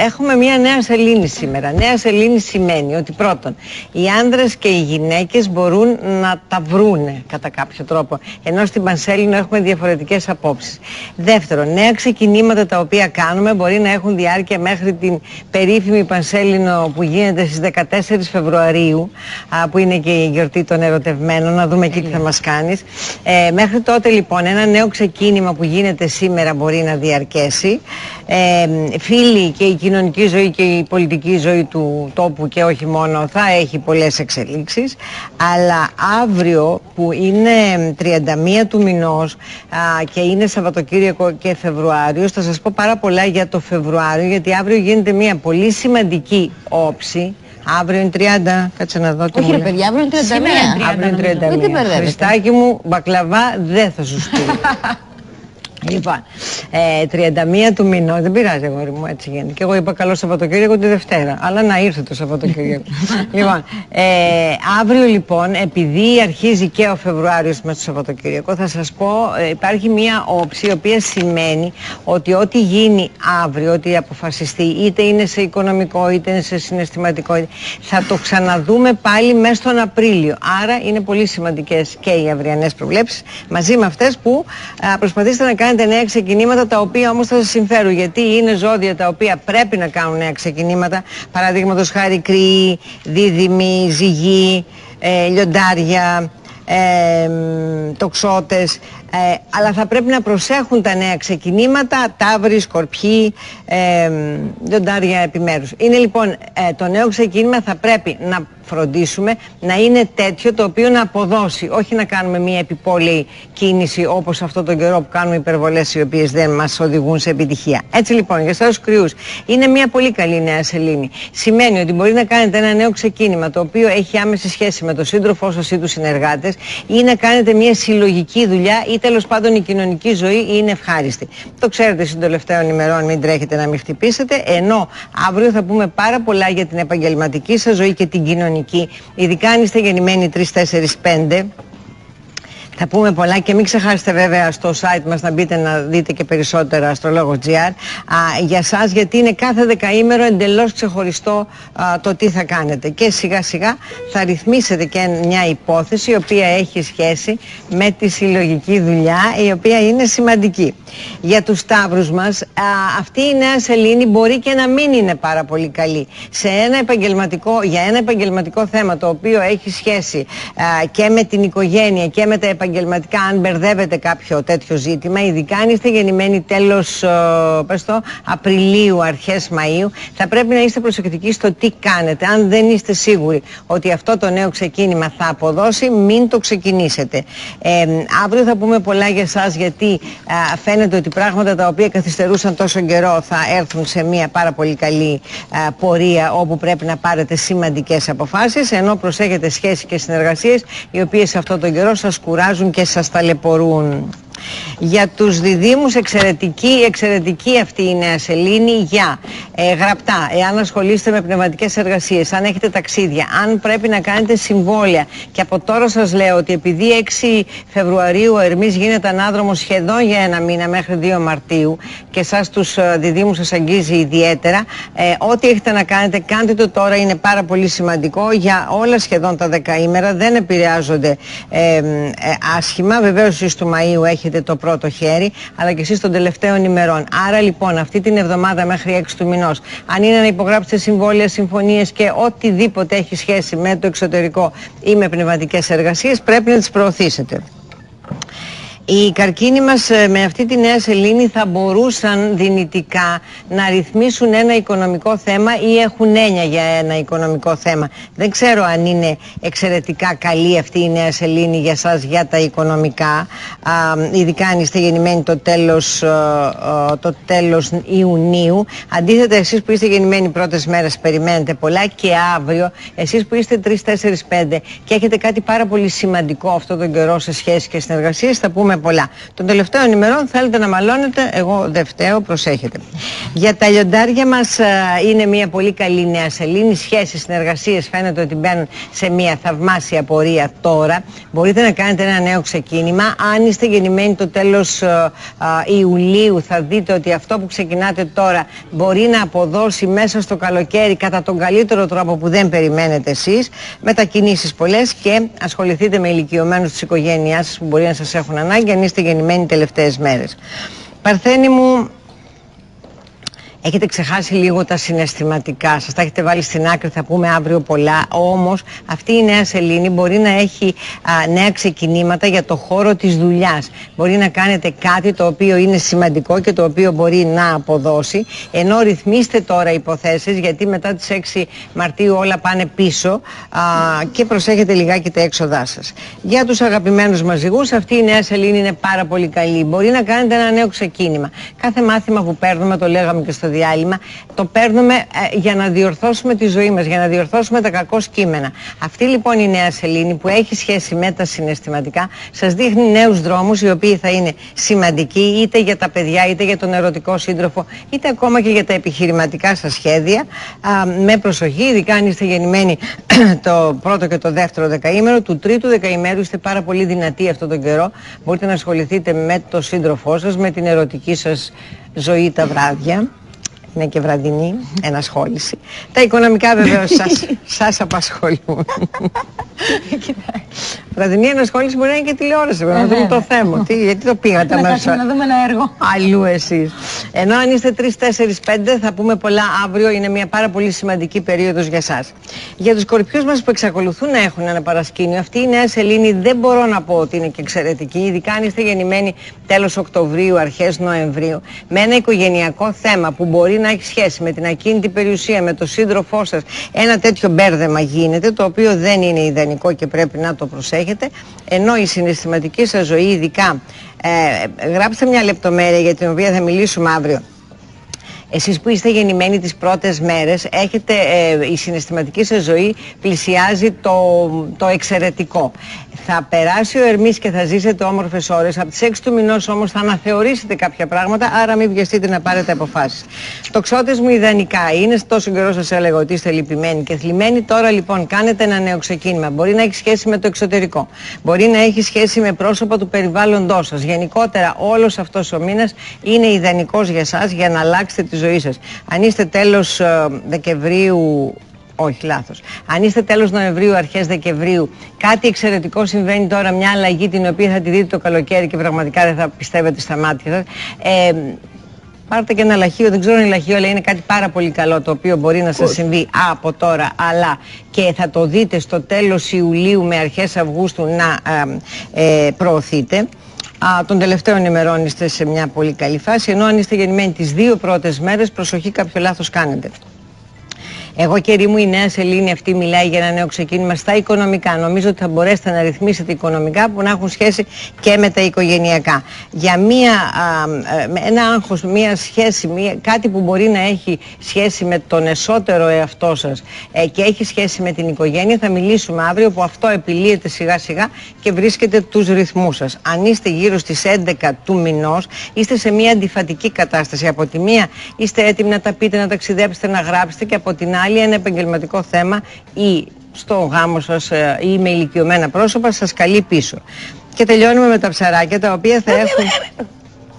Έχουμε μια νέα σελήνη σήμερα. Νέα σελήνη σημαίνει ότι πρώτον, οι άνδρες και οι γυναίκες μπορούν να τα βρούνε κατά κάποιο τρόπο, ενώ στην Πανσέλινο έχουμε διαφορετικές απόψεις. Δεύτερον, νέα ξεκινήματα τα οποία κάνουμε μπορεί να έχουν διάρκεια μέχρι την περίφημη Πανσέλινο που γίνεται στις 14 Φεβρουαρίου, που είναι και η γιορτή των ερωτευμένων, να δούμε εκεί τι θα μας κάνεις. Μέχρι τότε λοιπόν ένα νέο ξεκίνημα που γίνεται σήμερα μπορεί να διαρκέσει. Φίλοι, και η κοινωνική ζωή και η πολιτική ζωή του τόπου και όχι μόνο θα έχει πολλές εξελίξεις, αλλά αύριο που είναι 31 του μηνός και είναι Σαββατοκύριακο και Φεβρουάριος, θα σας πω πάρα πολλά για το Φεβρουάριο, γιατί αύριο γίνεται μια πολύ σημαντική όψη. Αύριο είναι 30, κάτσε να δω τι όχι, μου ρε λέει. παιδιά, αύριο είναι 31. Αύριο είναι 31. Χριστάκι μου, μπακλαβά δεν θα σου στείλω. Λοιπόν, 31 του μηνός, δεν πειράζει αγόρι μου, έτσι γίνεται. Και εγώ είπα καλό Σαββατοκύριακο τη Δευτέρα, αλλά να ήρθε το Σαββατοκύριακο. Λοιπόν, αύριο λοιπόν, επειδή αρχίζει και ο Φεβρουάριος με το Σαββατοκύριακο, θα σας πω, υπάρχει μια όψη η οποία σημαίνει ότι ό,τι γίνει αύριο, ό,τι αποφασιστεί, είτε είναι σε οικονομικό, είτε είναι σε συναισθηματικό, θα το ξαναδούμε πάλι μέσα στον Απρίλιο. Άρα είναι πολύ σημαντικές και οι αυριανές προβλέψεις, μαζί με αυτές που προσπαθήσετε να κάνετε νέα ξεκινήματα, τα οποία όμως θα σας συμφέρουν, γιατί είναι ζώδια τα οποία πρέπει να κάνουν νέα ξεκινήματα, παραδείγματος χάρη Κρυοί, Δίδυμοι, Ζυγοί, Λιοντάρια, Τοξότες, αλλά θα πρέπει να προσέχουν τα νέα ξεκινήματα, Ταύροι, Σκορπιοί, Λιοντάρια επιμέρους. Είναι λοιπόν το νέο ξεκίνημα θα πρέπει να φροντίσουμε να είναι τέτοιο το οποίο να αποδώσει, όχι να κάνουμε μια επιπόλαιη κίνηση όπως αυτό τον καιρό που κάνουμε υπερβολές οι οποίες δεν μας οδηγούν σε επιτυχία. Έτσι λοιπόν, για εσάς τους Κρυούς, είναι μια πολύ καλή νέα σελήνη. Σημαίνει ότι μπορεί να κάνετε ένα νέο ξεκίνημα το οποίο έχει άμεση σχέση με τον σύντροφό σας ή τους συνεργάτες, ή να κάνετε μια συλλογική δουλειά, ή τέλος πάντων η κοινωνική ζωή είναι ευχάριστη. Το ξέρετε στους τελευταίων ημερών, μην τρέχετε να μην χτυπήσετε, ενώ αύριο θα πούμε πάρα πολλά για την επαγγελματική σας ζωή και την κοινωνική, ειδικά αν είστε γεννημένοι 3, 4, 5. Θα πούμε πολλά και μην ξεχάσετε βέβαια στο site μας να μπείτε να δείτε και περισσότερα Astrologo.gr για σας, γιατί είναι κάθε δεκαήμερο εντελώς ξεχωριστό το τι θα κάνετε, και σιγά σιγά θα ρυθμίσετε και μια υπόθεση η οποία έχει σχέση με τη συλλογική δουλειά, η οποία είναι σημαντική. Για τους Σταύρους μας αυτή η νέα σελήνη μπορεί και να μην είναι πάρα πολύ καλή για ένα επαγγελματικό θέμα το οποίο έχει σχέση και με την οικογένεια και με τα επαγγελματικά. Αν μπερδεύετε κάποιο τέτοιο ζήτημα, ειδικά αν είστε γεννημένοι τέλος Απριλίου, αρχές Μαΐου, θα πρέπει να είστε προσεκτικοί στο τι κάνετε. Αν δεν είστε σίγουροι ότι αυτό το νέο ξεκίνημα θα αποδώσει, μην το ξεκινήσετε. Αύριο θα πούμε πολλά για εσάς, γιατί φαίνεται ότι πράγματα τα οποία καθυστερούσαν τόσο καιρό θα έρθουν σε μια πάρα πολύ καλή πορεία, όπου πρέπει να πάρετε σημαντικές αποφάσεις, ενώ προσέχετε σχέσεις και συνεργασίες οι οποίες σε αυτόν τον καιρό σας κουράζουν και σας ταλαιπωρούν. Για τους διδύμους εξαιρετική αυτή η νέα σελήνη για γραπτά, εάν ασχολείστε με πνευματικές εργασίες, αν έχετε ταξίδια, αν πρέπει να κάνετε συμβόλαια. Και από τώρα σας λέω ότι επειδή 6 Φεβρουαρίου ο Ερμής γίνεται ανάδρομος σχεδόν για ένα μήνα μέχρι 2 Μαρτίου και εσάς τους διδύμους σας αγγίζει ιδιαίτερα, ό,τι έχετε να κάνετε, κάντε το τώρα, είναι πάρα πολύ σημαντικό. Για όλα σχεδόν τα δεκαήμερα δεν επηρεάζονται άσχημα. Βεβαίως εσείς του Μαΐου έχετε το πρώτο χέρι, αλλά και εσείς των τελευταίων ημερών. Άρα λοιπόν αυτή την εβδομάδα μέχρι 6 του μηνός, αν είναι να υπογράψετε συμβόλαια, συμφωνίες και οτιδήποτε έχει σχέση με το εξωτερικό ή με πνευματικές εργασίες, πρέπει να τις προωθήσετε. Οι καρκίνοι μας με αυτή τη νέα σελήνη θα μπορούσαν δυνητικά να ρυθμίσουν ένα οικονομικό θέμα ή έχουν έννοια για ένα οικονομικό θέμα. Δεν ξέρω αν είναι εξαιρετικά καλή αυτή η νέα σελήνη για σας για τα οικονομικά, ειδικά αν είστε γεννημένοι το τέλος Ιουνίου. Αντίθετα, εσείς που είστε γεννημένοι πρώτες μέρες περιμένετε πολλά, και αύριο εσείς που είστε 3, 4, 5 και έχετε κάτι πάρα πολύ σημαντικό αυτόν τον καιρό σε σχέσεις και συνεργασίες, θα πούμε πούμε πολλά. Των τελευταίων ημερών θέλετε να μαλώνετε, εγώ δεν φταίω, προσέχετε. Για τα λιοντάρια μας είναι μια πολύ καλή νέα σελήνη. Σχέσεις, συνεργασίες φαίνεται ότι μπαίνουν σε μια θαυμάσια πορεία τώρα. Μπορείτε να κάνετε ένα νέο ξεκίνημα. Αν είστε γεννημένοι το τέλος Ιουλίου, θα δείτε ότι αυτό που ξεκινάτε τώρα μπορεί να αποδώσει μέσα στο καλοκαίρι κατά τον καλύτερο τρόπο που δεν περιμένετε εσείς. Μετακινήσεις πολλές και ασχοληθείτε με ηλικιωμένους της οικογένειάς σας που μπορεί να σας έχουν ανάγκη αν είστε γεννημένοι τελευταίες μέρες. Παρθένη μου, έχετε ξεχάσει λίγο τα συναισθηματικά σας, τα έχετε βάλει στην άκρη, θα πούμε αύριο πολλά, όμως αυτή η νέα σελήνη μπορεί να έχει νέα ξεκινήματα για το χώρο της δουλειάς. Μπορεί να κάνετε κάτι το οποίο είναι σημαντικό και το οποίο μπορεί να αποδώσει, ενώ ρυθμίστε τώρα υποθέσεις, γιατί μετά τις 6 Μαρτίου όλα πάνε πίσω και προσέχετε λιγάκι τα έξοδά σας. Για τους αγαπημένους μας ζυγούς, αυτή η νέα σελήνη είναι πάρα πολύ καλή. Μπορεί να κάνετε ένα νέο ξεκίνημα. Κάθε μάθημα που παίρνουμε, το λέγαμε και στο διάλειμμα, το παίρνουμε για να διορθώσουμε τη ζωή μας, για να διορθώσουμε τα κακό κείμενα. Αυτή λοιπόν η νέα σελήνη που έχει σχέση με τα συναισθηματικά σας δείχνει νέους δρόμους οι οποίοι θα είναι σημαντικοί είτε για τα παιδιά, είτε για τον ερωτικό σύντροφο, είτε ακόμα και για τα επιχειρηματικά σας σχέδια. Με προσοχή, ειδικά αν είστε γεννημένοι το πρώτο και το δεύτερο δεκαήμερο. Του τρίτου δεκαημέρου είστε πάρα πολύ δυνατοί αυτόν τον καιρό. Μπορείτε να ασχοληθείτε με τον σύντροφό σας, με την ερωτική σας ζωή τα βράδια. Είναι και βραδινή ενασχόληση. Τα οικονομικά βεβαίως σας απασχολούν. Βραδινή ενασχόληση μπορεί να είναι και τηλεόραση, να δούμε το θέμα. Γιατί το πήγατε μέσα. Να δούμε ένα έργο. Αλλού εσείς. Ενώ αν είστε 3, 4, 5, θα πούμε πολλά αύριο. Είναι μια πάρα πολύ σημαντική περίοδος για σας. Για τους σκορπιούς μας που εξακολουθούν να έχουν ένα παρασκήνιο, αυτή η νέα σελήνη δεν μπορώ να πω ότι είναι και εξαιρετική. Ειδικά αν είστε γεννημένοι τέλος Οκτωβρίου, αρχές Νοεμβρίου, με ένα οικογενειακό θέμα που μπορεί να έχει σχέση με την ακίνητη περιουσία, με τον σύντροφό σας. Ένα τέτοιο μπέρδεμα γίνεται, το οποίο δεν είναι ιδανικό και πρέπει να το προσέχετε. Ενώ η συναισθηματική σας ζωή, ειδικά, γράψτε μια λεπτομέρεια για την οποία θα μιλήσουμε αύριο. Εσείς που είστε γεννημένοι τις πρώτες μέρες, έχετε, η συναισθηματική σας ζωή πλησιάζει το εξαιρετικό. Θα περάσει ο Ερμής και θα ζήσετε όμορφες ώρες. Από τις 6 του μηνός όμως θα αναθεωρήσετε κάποια πράγματα, άρα μην βιαστείτε να πάρετε αποφάσεις. Τοξότες μου, ιδανικά είναι, τόσο καιρό σας έλεγα ότι είστε λυπημένοι και θλιμμένοι. Τώρα λοιπόν κάνετε ένα νέο ξεκίνημα. Μπορεί να έχει σχέση με το εξωτερικό, μπορεί να έχει σχέση με πρόσωπα του περιβάλλοντός σας. Γενικότερα όλος αυτός ο μήνας είναι ιδανικός για σας για να αλλάξετε τη ζωή σας. Αν είστε τέλος Δεκεμβρίου, όχι λάθος, αν είστε τέλος Νοεμβρίου, αρχές Δεκεμβρίου, κάτι εξαιρετικό συμβαίνει τώρα, μια αλλαγή την οποία θα τη δείτε το καλοκαίρι και πραγματικά δεν θα πιστεύετε στα μάτια σας. Πάρτε και ένα λαχείο, δεν ξέρω αν είναι λαχείο, αλλά είναι κάτι πάρα πολύ καλό το οποίο μπορεί να σας συμβεί από τώρα, αλλά και θα το δείτε στο τέλος Ιουλίου με αρχές Αυγούστου να προωθείτε. Των τελευταίων ημερών είστε σε μια πολύ καλή φάση, ενώ αν είστε γεννημένοι τις 2 πρώτες μέρες, προσοχή, κάποιο λάθος κάνετε. Εγώ, καιρή μου, η νέα σελήνη αυτή μιλάει για ένα νέο ξεκίνημα στα οικονομικά. Νομίζω ότι θα μπορέσετε να ρυθμίσετε οικονομικά που να έχουν σχέση και με τα οικογενειακά. Για ένα άγχος, μια σχέση, κάτι που μπορεί να έχει σχέση με τον εσωτερικό εαυτό σας και έχει σχέση με την οικογένεια, θα μιλήσουμε αύριο, που αυτό επιλύεται σιγά σιγά και βρίσκεται τους ρυθμούς σας. Αν είστε γύρω στις 11 του μηνός, είστε σε μια αντιφατική κατάσταση. Από τη μία είστε έτοιμοι να τα πείτε, να ταξιδέψετε, να γράψετε, και από την άλλη ένα επαγγελματικό θέμα ή στο γάμο σας ή με ηλικιωμένα πρόσωπα σας καλεί πίσω. Και τελειώνουμε με τα ψαράκια, τα οποία θα έχουν...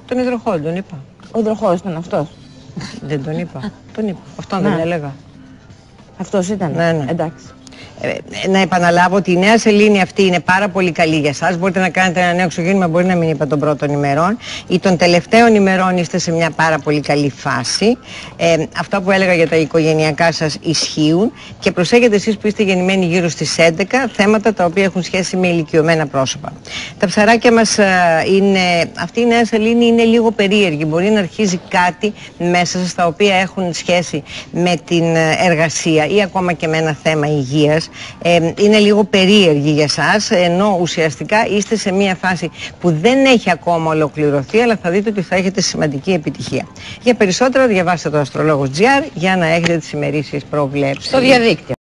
Τον υδροχόη, τον είπα. Ο υδροχόης ήταν αυτός. Δεν τον είπα. Τον είπα. Αυτόν δεν έλεγα. Αυτός ήταν. Ναι. Εντάξει. Να επαναλάβω ότι η νέα σελήνη αυτή είναι πάρα πολύ καλή για σας. Μπορείτε να κάνετε ένα νέο ξεκίνημα, μπορεί να μην είπα των πρώτων ημερών ή των τελευταίων ημερών, είστε σε μια πάρα πολύ καλή φάση. Αυτά που έλεγα για τα οικογενειακά σας ισχύουν και προσέχετε εσείς που είστε γεννημένοι γύρω στις 11, θέματα τα οποία έχουν σχέση με ηλικιωμένα πρόσωπα. Τα ψαράκια μας αυτή η νέα σελήνη είναι λίγο περίεργη. Μπορεί να αρχίζει κάτι μέσα σας τα οποία έχουν σχέση με την εργασία ή ακόμα και με ένα θέμα υγείας. Είναι λίγο περίεργη για σας, ενώ ουσιαστικά είστε σε μια φάση που δεν έχει ακόμα ολοκληρωθεί, αλλά θα δείτε ότι θα έχετε σημαντική επιτυχία. Για περισσότερα διαβάστε το Astrologos.gr για να έχετε τις ημερήσιες προβλέψεις. Στο διαδίκτυο.